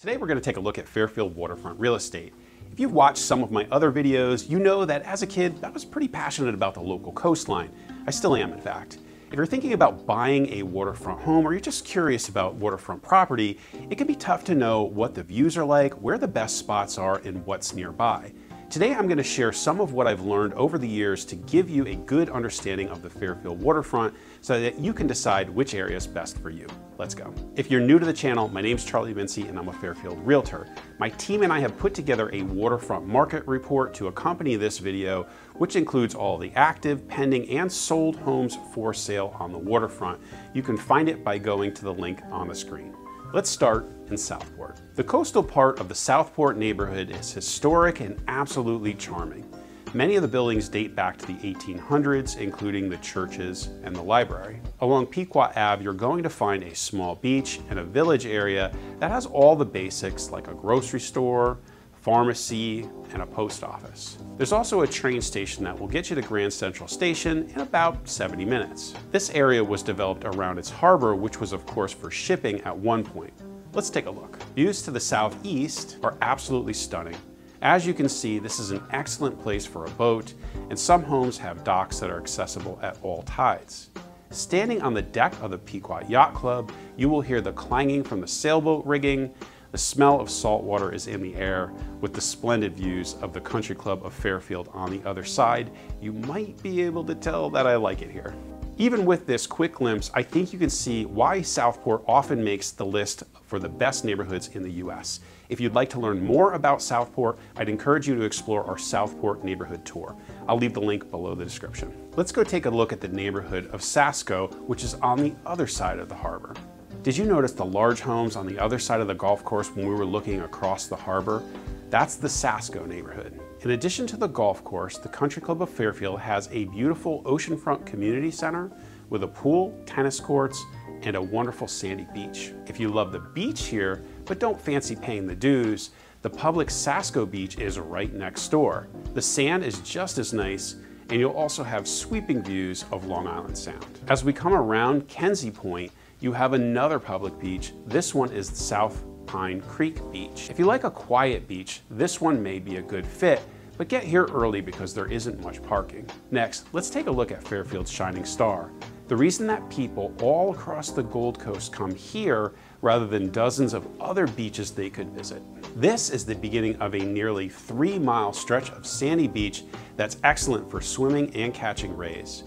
Today we're going to take a look at Fairfield Waterfront Real Estate. If you've watched some of my other videos, you know that as a kid I was pretty passionate about the local coastline. I still am, in fact. If you're thinking about buying a waterfront home or you're just curious about waterfront property, it can be tough to know what the views are like, where the best spots are, and what's nearby. Today I'm going to share some of what I've learned over the years to give you a good understanding of the Fairfield waterfront so that you can decide which area is best for you. Let's go. If you're new to the channel, my name's Vinci and I'm a Fairfield Realtor. My team and I have put together a waterfront market report to accompany this video, which includes all the active, pending, and sold homes for sale on the waterfront. You can find it by going to the link on the screen. Let's start in Southport. The coastal part of the Southport neighborhood is historic and absolutely charming. Many of the buildings date back to the 1800s, including the churches and the library. Along Pequot Ave, you're going to find a small beach and a village area that has all the basics like a grocery store, pharmacy, and a post office. There's also a train station that will get you to Grand Central Station in about 70 minutes. This area was developed around its harbor, which was of course for shipping at one point. Let's take a look. Views to the southeast are absolutely stunning. As you can see, this is an excellent place for a boat, and some homes have docks that are accessible at all tides. Standing on the deck of the Pequot Yacht Club, you will hear the clanging from the sailboat rigging. The smell of salt water is in the air, with the splendid views of the Country Club of Fairfield on the other side. You might be able to tell that I like it here. Even with this quick glimpse, I think you can see why Southport often makes the list for the best neighborhoods in the US. If you'd like to learn more about Southport, I'd encourage you to explore our Southport neighborhood tour. I'll leave the link below the description. Let's go take a look at the neighborhood of Asco, which is on the other side of the harbor. Did you notice the large homes on the other side of the golf course when we were looking across the harbor? That's the Asco neighborhood. In addition to the golf course, the Country Club of Fairfield has a beautiful oceanfront community center with a pool, tennis courts, and a wonderful sandy beach. If you love the beach here, but don't fancy paying the dues, the public Asco Beach is right next door. The sand is just as nice, and you'll also have sweeping views of Long Island Sound. As we come around Kenzie Point, you have another public beach. This one is the South Pine Creek Beach. If you like a quiet beach, this one may be a good fit, but get here early because there isn't much parking. Next, let's take a look at Fairfield's Shining Star. The reason that people all across the Gold Coast come here rather than dozens of other beaches they could visit. This is the beginning of a nearly 3-mile stretch of sandy beach that's excellent for swimming and catching rays.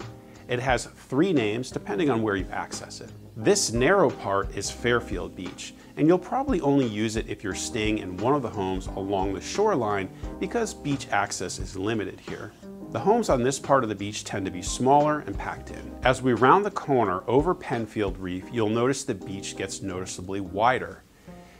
It has 3 names depending on where you access it. This narrow part is Fairfield Beach, and you'll probably only use it if you're staying in one of the homes along the shoreline because beach access is limited here. The homes on this part of the beach tend to be smaller and packed in. As we round the corner over Penfield Reef, you'll notice the beach gets noticeably wider.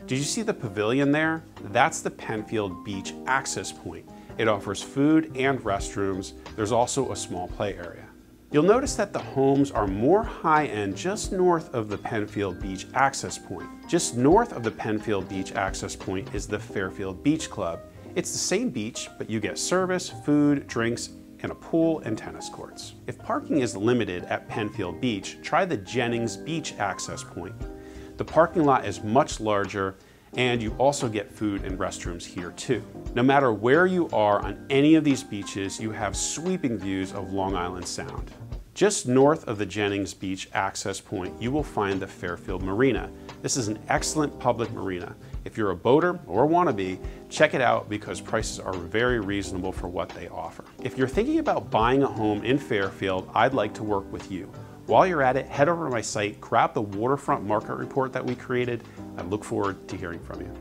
Did you see the pavilion there? That's the Penfield Beach access point. It offers food and restrooms. There's also a small play area. You'll notice that the homes are more high-end just north of the Penfield Beach access point. Just north of the Penfield Beach access point is the Fairfield Beach Club. It's the same beach, but you get service, food, drinks, and a pool and tennis courts. If parking is limited at Penfield Beach, try the Jennings Beach access point. The parking lot is much larger, and you also get food and restrooms here too. No matter where you are on any of these beaches, you have sweeping views of Long Island Sound. Just north of the Jennings Beach access point, you will find the Fairfield Marina. This is an excellent public marina. If you're a boater or wannabe, check it out because prices are very reasonable for what they offer. If you're thinking about buying a home in Fairfield, I'd like to work with you. While you're at it, head over to my site, grab the waterfront market report that we created. I look forward to hearing from you.